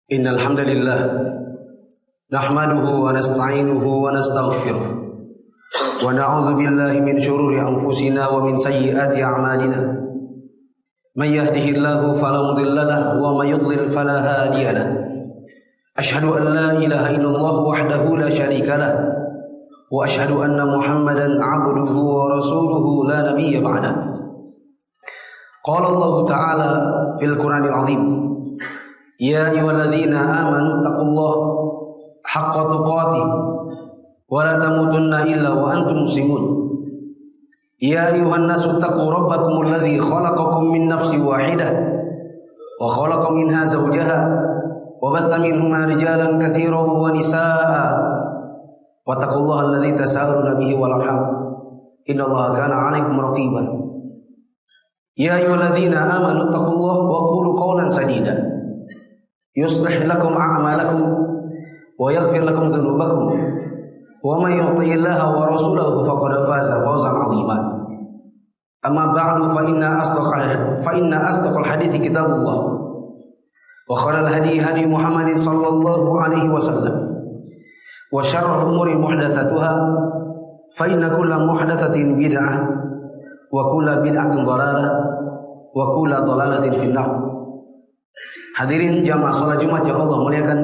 Innal hamdalillah nahmaduhu wa nasta'inuhu wa nastaghfiruh wa na'udzu billahi min shururi anfusina wa min sayyiati a'malina. May yahdihillahu fala mudilla lahu wa may yudlil fala hadiya lahu. Ashhadu an la ilaha illallah wahdahu la syarika lahu wa ashhadu anna Muhammadan 'abduhu wa rasuluhu la nabiyya ba'dahu. Qala Allah Ta'ala fil Qur'anil 'azim, ya ayyuhalladzina amanu taqullaha haqqa tuqatih wa la tamutunna illa wa antum muslimun. Ya ayyuhan nasu taqu rabbakumul ladzi khalaqakum min nafsin wahidah wa khalaqa minha zawjaha wa batha minhuma rijalan katsiran wa nisaa'a wattaqullaha alladzi tasaaluna bihi wal arham innallaha kana 'alaikum raqiba. Ya ayyuhalladzina amanu taqullaha wa qulu qawlan sadida yuslih lakum a'malakum wa yaghfir lakum dhunubakum wa may yuti'illaha wa rasulahu faqad faza fawzan 'azima. Amma ba'du fa inna asdaqal hadithi kitabullah wa khairal hadi hadi Muhammadin sallallahu alaihi wasallam wa syarrul umuri muhdatsatuha fa inna kulla muhdatsatin bid'ah wa kulla bid'atin dhalalah wa kulla dhalalatin finnar. Hadirin jamaah salat Jumat yang Allah muliakan,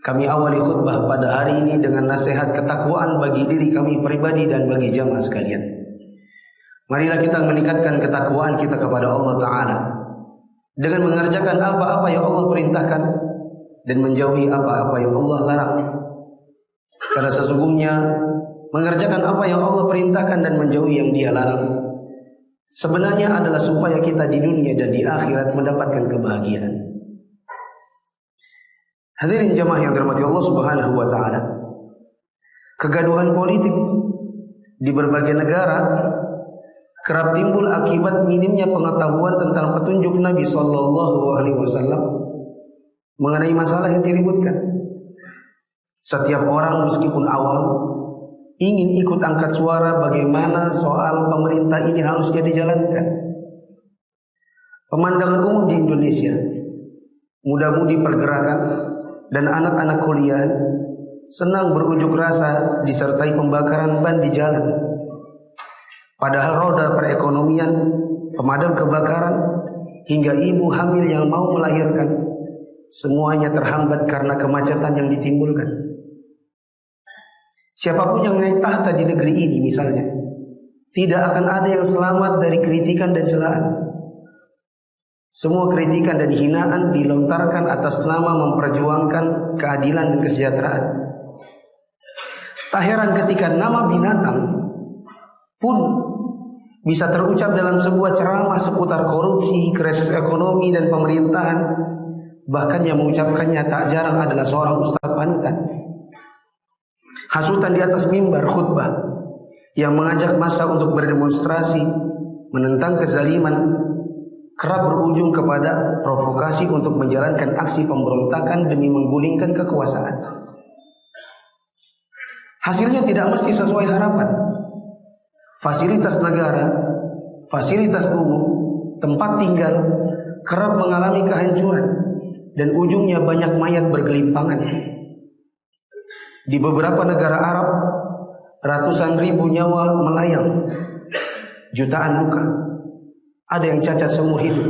kami awali khutbah pada hari ini dengan nasihat ketakwaan bagi diri kami pribadi dan bagi jamaah sekalian. Marilah kita meningkatkan ketakwaan kita kepada Allah Ta'ala dengan mengerjakan apa-apa yang Allah perintahkan dan menjauhi apa-apa yang Allah larang. Karena sesungguhnya mengerjakan apa yang Allah perintahkan dan menjauhi yang Dia larang sebenarnya adalah supaya kita di dunia dan di akhirat mendapatkan kebahagiaan. Hadirin jamaah yang dirahmati Allah Subhanahu wa taala. Kegaduhan politik di berbagai negara kerap timbul akibat minimnya pengetahuan tentang petunjuk Nabi sallallahu alaihi wasallam mengenai masalah yang diributkan. Setiap orang meskipun awam ingin ikut angkat suara bagaimana soal pemerintah ini harusnya dijalankan. Pemandangan umum di Indonesia, muda-mudi pergerakan dan anak-anak kuliah senang berunjuk rasa disertai pembakaran ban di jalan. Padahal roda perekonomian, pemadam kebakaran, hingga ibu hamil yang mau melahirkan, semuanya terhambat karena kemacetan yang ditimbulkan. Siapapun yang naik tahta di negeri ini misalnya, tidak akan ada yang selamat dari kritikan dan celaan. Semua kritikan dan hinaan dilontarkan atas nama memperjuangkan keadilan dan kesejahteraan. Tak heran ketika nama binatang pun bisa terucap dalam sebuah ceramah seputar korupsi, krisis ekonomi dan pemerintahan. Bahkan yang mengucapkannya tak jarang adalah seorang ustaz panutan. Hasutan di atas mimbar khutbah yang mengajak massa untuk berdemonstrasi menentang kezaliman kerap berujung kepada provokasi untuk menjalankan aksi pemberontakan demi menggulingkan kekuasaan. Hasilnya tidak mesti sesuai harapan. Fasilitas negara, fasilitas umum, tempat tinggal kerap mengalami kehancuran dan ujungnya banyak mayat bergelimpangan. Di beberapa negara Arab, ratusan ribu nyawa melayang, jutaan luka. Ada yang cacat seumur hidup,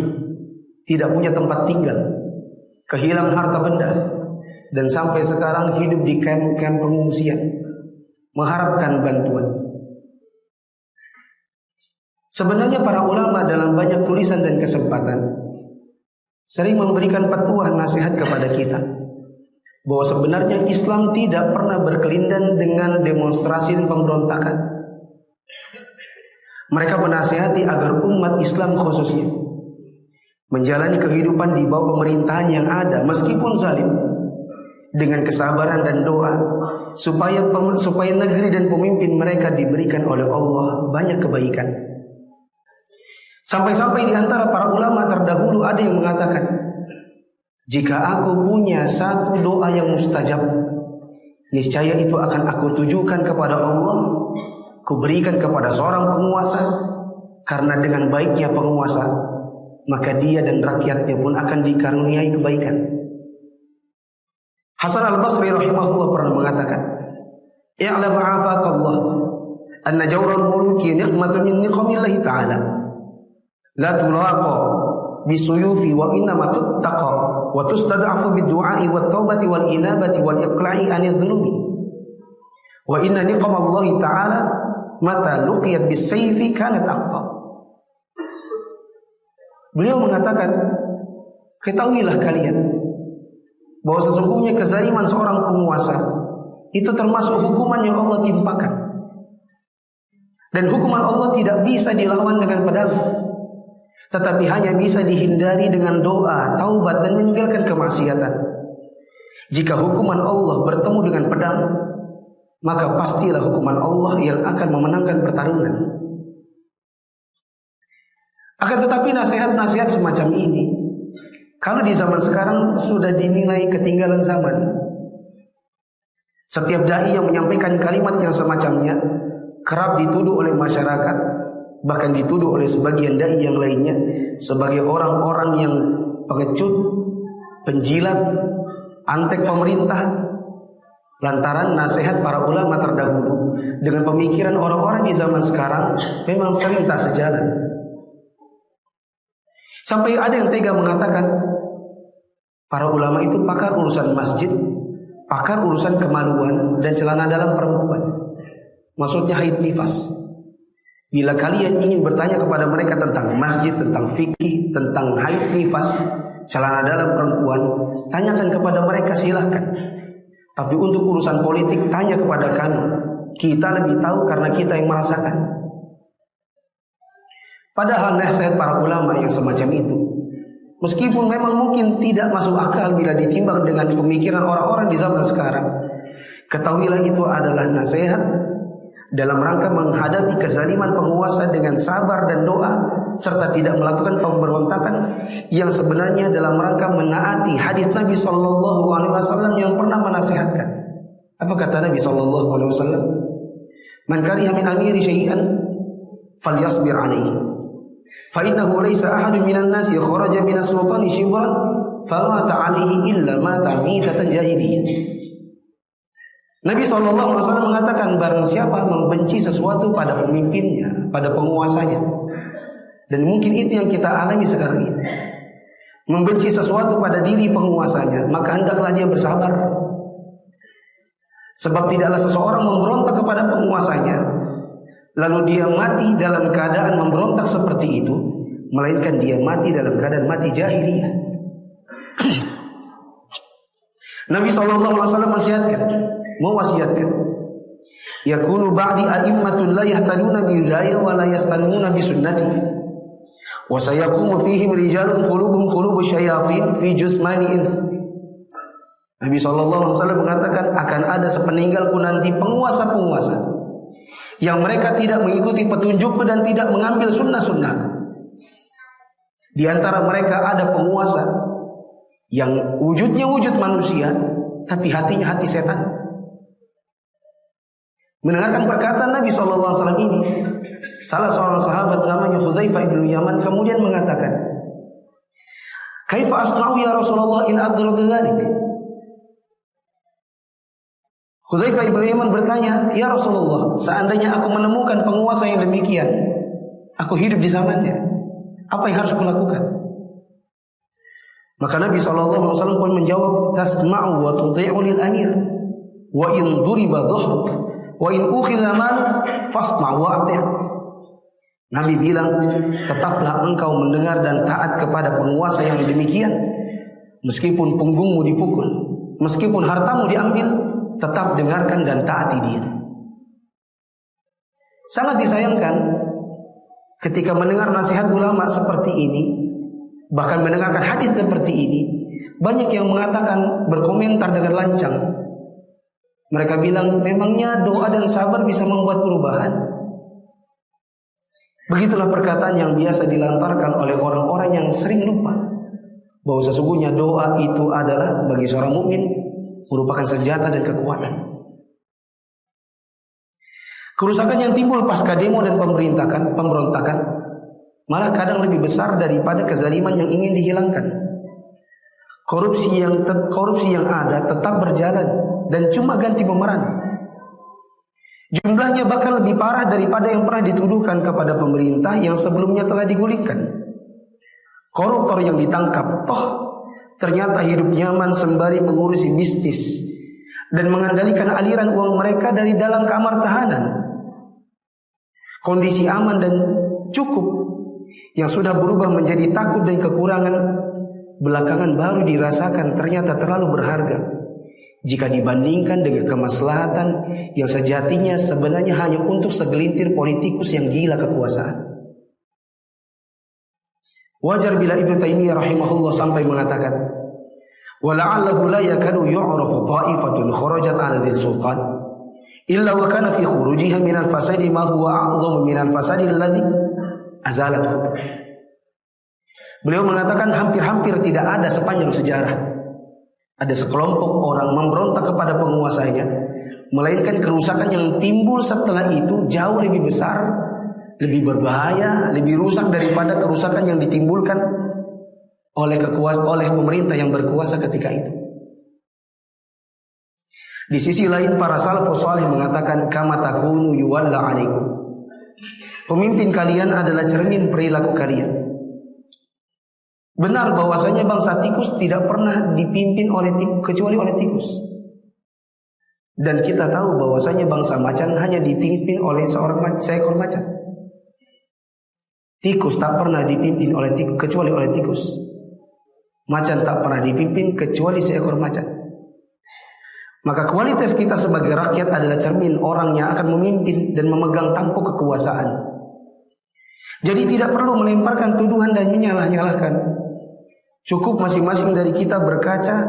tidak punya tempat tinggal, kehilangan harta benda, dan sampai sekarang hidup di kamp-kamp pengungsian, mengharapkan bantuan. Sebenarnya para ulama dalam banyak tulisan dan kesempatan sering memberikan petuah nasihat kepada kita bahwa sebenarnya Islam tidak pernah berkelindan dengan demonstrasi dan pemberontakan. Mereka menasihati agar umat Islam khususnya menjalani kehidupan di bawah pemerintahan yang ada meskipun zalim dengan kesabaran dan doa supaya negeri dan pemimpin mereka diberikan oleh Allah banyak kebaikan. Sampai-sampai di antara para ulama terdahulu ada yang mengatakan, jika aku punya satu doa yang mustajab, niscaya itu akan aku tujukan kepada Allah, kuberikan kepada seorang penguasa, karena dengan baiknya penguasa, maka dia dan rakyatnya pun akan dikaruniai kebaikan. Hasan al-Basri rahimahullah pernah mengatakan, "I'lam afaqallah anna jawral muluki niqmatun min niqamillahi ta'ala. La tulaqa bisuyufi wa innama tuttaqa wa tustad'afu bid-du'a'i wat-taubati wal-inabati wal-iqla'i 'anil dhunubi. Wa inna niqamallahi ta'ala mata luqiyat bis-sayfi kanat aqta." Beliau mengatakan, ketahuilah kalian bahwa sesungguhnya kezaliman seorang penguasa itu termasuk hukuman yang Allah timpakan. Dan hukuman Allah tidak bisa dilawan dengan pedang, tetapi hanya bisa dihindari dengan doa, taubat dan meninggalkan kemaksiatan. Jika hukuman Allah bertemu dengan pedang, maka pastilah hukuman Allah yang akan memenangkan pertarungan. Akan tetapi nasihat-nasihat semacam ini, kalau di zaman sekarang sudah dinilai ketinggalan zaman. Setiap dai yang menyampaikan kalimat yang semacamnya kerap dituduh oleh masyarakat, bahkan dituduh oleh sebagian dai yang lainnya sebagai orang-orang yang pengecut, penjilat, antek pemerintah, lantaran nasihat para ulama terdahulu dengan pemikiran orang-orang di zaman sekarang memang sering tak sejalan. Sampai ada yang tega mengatakan para ulama itu pakar urusan masjid, pakar urusan kemaluan dan celana dalam perempuan. Maksudnya haid nifas. Bila kalian ingin bertanya kepada mereka tentang masjid, tentang fikih, tentang haid nifas, celana dalam perempuan, tanyakan kepada mereka, silahkan. Tapi untuk urusan politik, tanya kepada kami. Kita lebih tahu karena kita yang merasakan. Padahal nasihat para ulama yang semacam itu, meskipun memang mungkin tidak masuk akal bila ditimbang dengan pemikiran orang-orang di zaman sekarang, ketahuilah itu adalah nasihat dalam rangka menghadapi kezaliman penguasa dengan sabar dan doa, serta tidak melakukan pemberontakan yang sebenarnya dalam rangka menaati hadis Nabi SAW yang pernah menasihatkan. Apa kata Nabi SAW? Man kariha min amiri syai'an falyasbir alaihi. فَإِنَّهُ لَيْسَ أَحَدٌ مِنَ النَّاسِ خَرَجَ مِنَ السُّلْطَانِ شِبْرًا فَمَاتَ عَلَيْهِ إِلَّا مَاتَ مِيتَةً جَاهِلِيَّةً. Nabi SAW mengatakan, barang siapa membenci sesuatu pada pemimpinnya, pada penguasanya, dan mungkin itu yang kita alami sekarang ini, membenci sesuatu pada diri penguasanya, maka hendaklah dia bersabar. Sebab tidaklah seseorang memberontak kepada penguasanya lalu dia mati dalam keadaan memberontak seperti itu, melainkan dia mati dalam keadaan mati jahiliyah. Nabi SAW mewasiatkan, yakunu ba'di a'immatun la yahtaduna bi hudaya wa la yastannuna bi sunnati, wa sayaqumu fihim rijalun qulubuhum qulubu syayatin fi jusmani ins. Nabi SAW mengatakan, akan ada sepeninggalku nanti penguasa-penguasa yang mereka tidak mengikuti petunjukku dan tidak mengambil sunnah-sunnahku. Di antara mereka ada penguasa yang wujudnya wujud manusia, tapi hatinya hati setan. Mendengarkan perkataan Nabi SAW ini, salah seorang sahabat namanya Hudzaifah bin Yaman kemudian mengatakan, "Kaifa asna'u ya Rasulullah in adraktu dzalik?" Hudzaifah bin Yaman bertanya, "Ya Rasulullah, seandainya aku menemukan penguasa yang demikian, aku hidup di zamannya, apa yang harus kulakukan?" Maka Nabi SAW pun menjawab, "Tasma'u wa tuti'u lil amir, wa in duriba dhahruk, wa in ukhidha maluk, fasma' wa ati'." Nabi bilang, tetaplah engkau mendengar dan taat kepada penguasa yang demikian, meskipun punggungmu dipukul, meskipun hartamu diambil, tetap dengarkan dan taati dia. Sangat disayangkan ketika mendengar nasihat ulama seperti ini, bahkan mendengarkan hadis seperti ini, banyak yang mengatakan, berkomentar dengan lancang. Mereka bilang, memangnya doa dan sabar bisa membuat perubahan? Begitulah perkataan yang biasa dilantarkan oleh orang-orang yang sering lupa bahwa sesungguhnya doa itu adalah bagi seorang mukmin merupakan senjata dan kekuatan. Kerusakan yang timbul pasca demo dan pemberontakan malah kadang lebih besar daripada kezaliman yang ingin dihilangkan. korupsi yang ada tetap berjalan dan cuma ganti pemeran. Jumlahnya bahkan lebih parah daripada yang pernah dituduhkan kepada pemerintah yang sebelumnya telah digulingkan. Koruptor yang ditangkap, ternyata hidup nyaman sembari mengurusi bisnis dan mengendalikan aliran uang mereka dari dalam kamar tahanan. Kondisi aman dan cukup yang sudah berubah menjadi takut dan kekurangan belakangan baru dirasakan ternyata terlalu berharga jika dibandingkan dengan kemaslahatan yang sejatinya sebenarnya hanya untuk segelintir politikus yang gila kekuasaan. Wajar bila Ibnu Taimiyah rahimahullah sampai mengatakan, "Wala'allahu la yakadu yu'rafu ta'ifatun kharajat 'ala dzil sultan illa wa kana fi khurujiha min al-fasadi ma huwa a'dhamu min al-fasadi alladhi azalathu." Beliau mengatakan hampir-hampir tidak ada sepanjang sejarah ada sekelompok orang memberontak kepada penguasanya, melainkan kerusakan yang timbul setelah itu jauh lebih besar, lebih berbahaya, lebih rusak daripada kerusakan yang ditimbulkan oleh pemerintah yang berkuasa ketika itu. Di sisi lain para salafus salih mengatakan kama takunu yuwalla alaikum. Pemimpin kalian adalah cermin perilaku kalian. Benar bahwasanya bangsa tikus tidak pernah dipimpin kecuali oleh tikus. Dan kita tahu bahwasanya bangsa macan hanya dipimpin oleh seekor macan. Tikus tak pernah dipimpin kecuali oleh tikus. Macan tak pernah dipimpin kecuali seekor macan. Maka kualitas kita sebagai rakyat adalah cermin orang yang akan memimpin dan memegang tampuk kekuasaan. Jadi tidak perlu melemparkan tuduhan dan menyalah-nyalahkan. Cukup masing-masing dari kita berkaca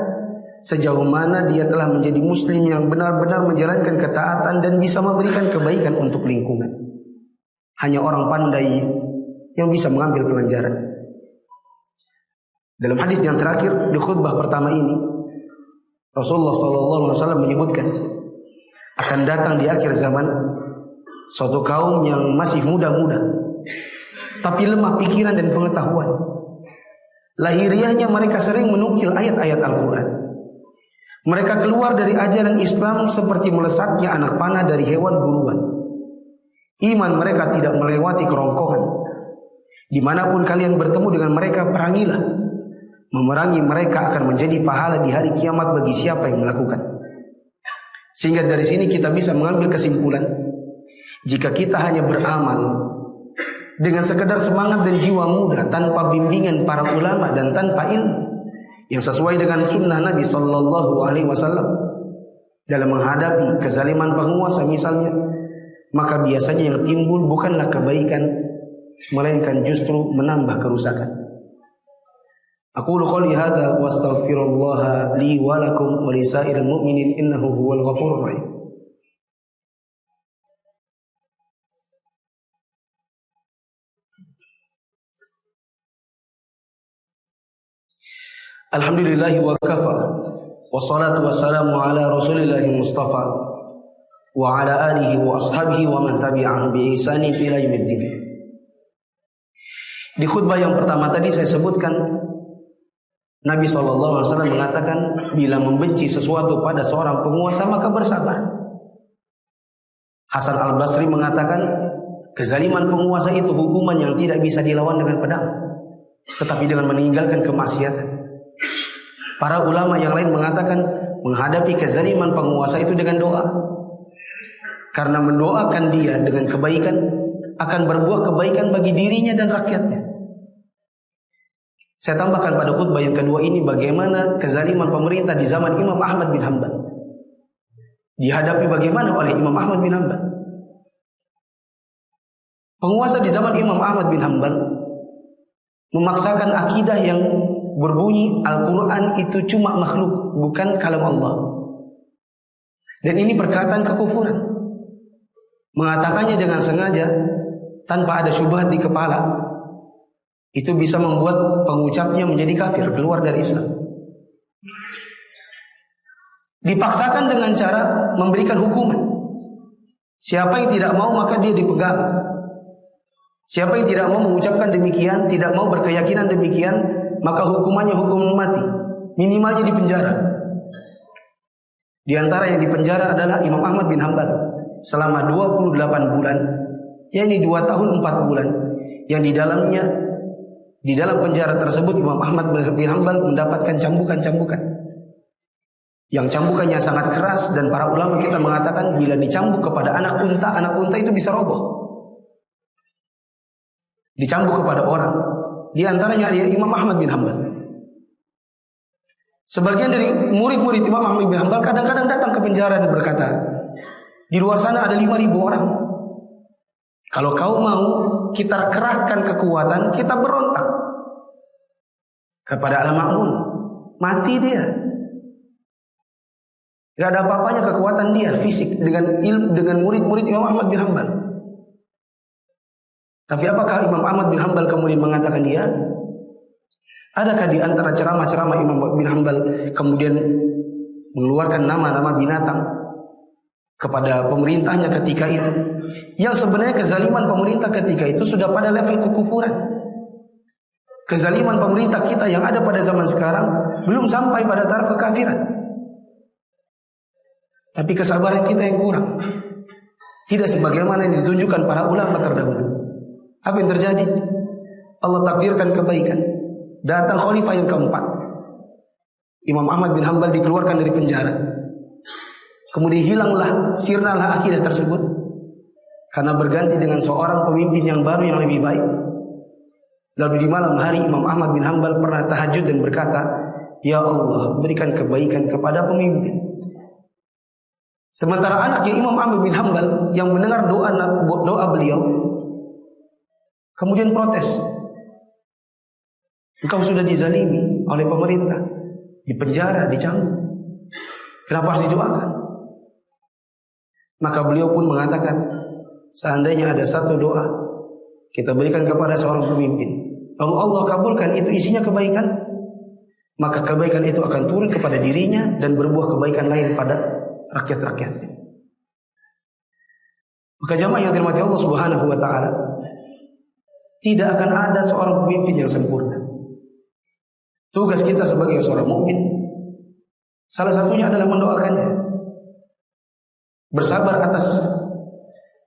sejauh mana dia telah menjadi muslim yang benar-benar menjalankan ketaatan dan bisa memberikan kebaikan untuk lingkungan. Hanya orang pandai yang bisa mengambil pelajaran. Dalam hadis yang terakhir di khutbah pertama ini, Rasulullah SAW menyebutkan akan datang di akhir zaman suatu kaum yang masih muda-muda tapi lemah pikiran dan pengetahuan. Lahiriahnya mereka sering menukil ayat-ayat Al-Quran. Mereka keluar dari ajaran Islam seperti melesatnya anak panah dari hewan buruan. Iman mereka tidak melewati kerongkongan. Dimanapun kalian bertemu dengan mereka, perangilah. Memerangi mereka akan menjadi pahala di hari kiamat bagi siapa yang melakukan. Sehingga dari sini kita bisa mengambil kesimpulan, jika kita hanya beramal dengan sekedar semangat dan jiwa muda tanpa bimbingan para ulama dan tanpa ilmu yang sesuai dengan sunnah Nabi Sallallahu Alaihi Wasallam dalam menghadapi kezaliman penguasa misalnya, maka biasanya yang timbul bukanlah kebaikan, melainkan justru menambah kerusakan. Aqulu qouli hadza wa astaghfirullah li wa lakum wa lisairil mu'minin innahu huwal ghafurur rahim. Alhamdulillahi wa kafa wassalatu wassalamu ala rasulillahi mustafa wa ala alihi wa ashabihi wa man tabi'ahum bi ihsanin ila yaumiddin. Di khutbah yang pertama tadi saya sebutkan Nabi SAW mengatakan bila membenci sesuatu pada seorang penguasa maka bersabar. Hasan al-Basri mengatakan kezaliman penguasa itu hukuman yang tidak bisa dilawan dengan pedang, tetapi dengan meninggalkan kemaksiatan. Para ulama yang lain mengatakan menghadapi kezaliman penguasa itu dengan doa. Karena mendoakan dia dengan kebaikan akan berbuah kebaikan bagi dirinya dan rakyatnya. Saya tambahkan pada khutbah yang kedua ini bagaimana kezaliman pemerintah di zaman Imam Ahmad bin Hanbal dihadapi bagaimana oleh Imam Ahmad bin Hanbal. Penguasa di zaman Imam Ahmad bin Hanbal memaksakan akidah yang berbunyi Al-Quran itu cuma makhluk, bukan kalam Allah. Dan ini perkataan kekufuran. Mengatakannya dengan sengaja tanpa ada syubhat di kepala, itu bisa membuat pengucapnya menjadi kafir, keluar dari Islam. Dipaksakan dengan cara memberikan hukuman. Siapa yang tidak mau maka dia dipegang. Siapa yang tidak mau mengucapkan demikian, tidak mau berkeyakinan demikian, maka hukumannya hukuman mati, minimalnya di penjara. Di antara yang di penjara adalah Imam Ahmad bin Hanbal selama 28 bulan, yakni 2 tahun 4 bulan, yang di dalam penjara tersebut Imam Ahmad bin Hanbal mendapatkan cambukan-cambukan yang cambukannya sangat keras, dan para ulama kita mengatakan bila dicambuk kepada anak unta itu bisa roboh. Dicambuk kepada orang, di antaranya Imam Ahmad bin Hanbal. Sebagian dari murid-murid Imam Ahmad bin Hanbal kadang-kadang datang ke penjara dan berkata, di luar sana ada 5.000 orang. Kalau kau mau kita kerahkan kekuatan, kita berontak kepada Al-Ma'mun, mati dia. Gak ada apa-apanya kekuatan dia fisik dengan murid-murid Imam Ahmad bin Hanbal. Tapi apakah Imam Ahmad bin Hanbal kemudian mengatakan dia? Adakah di antara ceramah-ceramah Imam bin Hanbal kemudian mengeluarkan nama-nama binatang kepada pemerintahnya ketika itu? Yang sebenarnya kezaliman pemerintah ketika itu sudah pada level kekufuran. Kezaliman pemerintah kita yang ada pada zaman sekarang belum sampai pada taraf kekafiran. Tapi kesabaran kita yang kurang. Tidak sebagaimana yang ditunjukkan para ulama terdahulu. Apa yang terjadi? Allah takdirkan kebaikan. Datang khalifah yang keempat. Imam Ahmad bin Hanbal dikeluarkan dari penjara. Kemudian hilanglah, sirnalah akidah tersebut. Karena berganti dengan seorang pemimpin yang baru yang lebih baik. Lalu di malam hari Imam Ahmad bin Hanbal pernah tahajud dan berkata, "Ya Allah, berikan kebaikan kepada pemimpin." Sementara anaknya Imam Ahmad bin Hanbal yang mendengar doa beliau kemudian protes. Engkau sudah dizalimi oleh pemerintah, dipenjara, dicambuk. Kenapa harus didoakan? Maka beliau pun mengatakan, seandainya ada satu doa kita berikan kepada seorang pemimpin, lalu Allah kabulkan, itu isinya kebaikan, maka kebaikan itu akan turun kepada dirinya dan berbuah kebaikan lain pada rakyat-rakyatnya. Maka jamaah yang dirahmati Allah Subhanahu wa taala, tidak akan ada seorang pemimpin yang sempurna. Tugas kita sebagai seorang mukmin salah satunya adalah mendoakannya, bersabar atas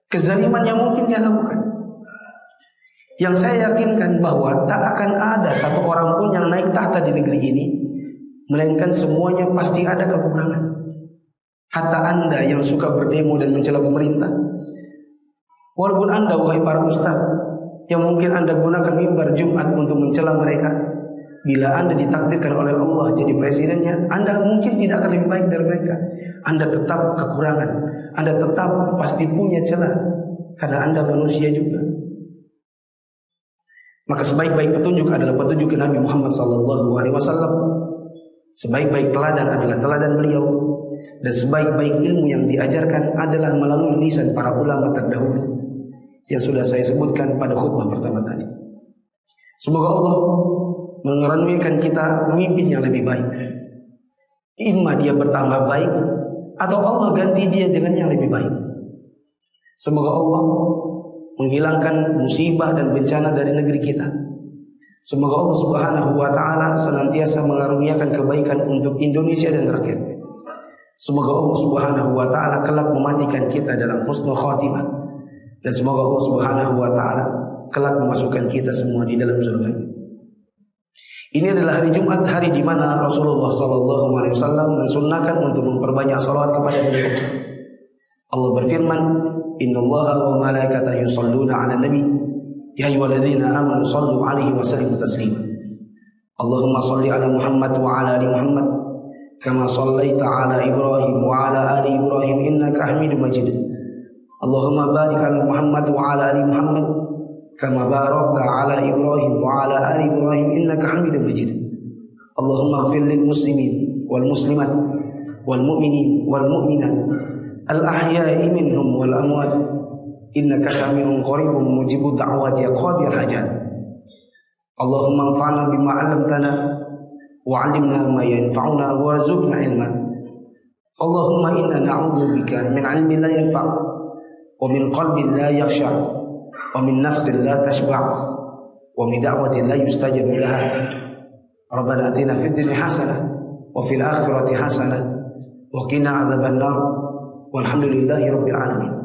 kezaliman yang mungkin dia lakukan. Yang saya yakinkan bahwa tak akan ada satu orang pun yang naik tahta di negeri ini, melainkan semuanya pasti ada kekurangan. Hatta Anda yang suka berdemo dan mencela pemerintah, walaupun Anda wahai para ustaz yang mungkin Anda gunakan mimbar Jumat untuk mencela mereka, bila Anda ditakdirkan oleh Allah jadi presidennya, Anda mungkin tidak akan lebih baik dari mereka. Anda tetap kekurangan, Anda tetap pasti punya celah, karena Anda manusia juga. Maka sebaik-baik petunjuk adalah petunjuk Nabi Muhammad SAW. Sebaik-baik teladan adalah teladan beliau. Dan sebaik-baik ilmu yang diajarkan adalah melalui lisan para ulama terdahulu yang sudah saya sebutkan pada khutbah pertama tadi. Semoga Allah mengaruniakan kita pemimpin yang lebih baik. Imma dia bertambah baik, atau Allah ganti dia dengan yang lebih baik. Semoga Allah menghilangkan musibah dan bencana dari negeri kita. Semoga Allah Subhanahu wa taala senantiasa mengaruniakan kebaikan untuk Indonesia dan rakyatnya. Semoga Allah Subhanahu wa taala kelak mematikan kita dalam husnul khatimah, dan semoga Allah Subhanahu wa taala kelak memasukkan kita semua di dalam surga. Ini adalah hari Jumat, hari di mana Rasulullah SAW mensunnahkan untuk memperbanyak salawat kepada beliau. Allah berfirman, "Innallaha wa malaikatahu yusholluna 'alan nabi, ya ayyuhalladzina amanu shallu 'alaihi wa sallimu taslima. Allahumma shalli 'ala Muhammad wa 'ala ali Muhammad kama shallaita 'ala Ibrahim wa 'ala ali Ibrahim innaka Hamidum Majid. Allahumma barik 'ala Muhammad wa 'ala ali Muhammad kama barakta 'ala Ibrahim wa 'ala ali Ibrahim innaka Hamidum Majid. Allahumma ighfir lil muslimin wal muslimat wal mu'minin wal mu'minat al ahya'i minhum wal amwat innaka sami'un qaribun mujibud da'wati ya qadiyal hajat. Allahumma anfa'na bima 'allamtana wa'allimna ma yanfa'una warzuqna ilma. Allahumma inna na'udzu bika min 'ilmin la yanfa' wa min qalbin la yakhsha' wa min nafsin la tashba' wa min da'watin la yustajab laha. Rabbana atina fid dunya hasanah wa fil akhirati hasanah wa qina adzabannar. Walhamdulillahirabbil alamin.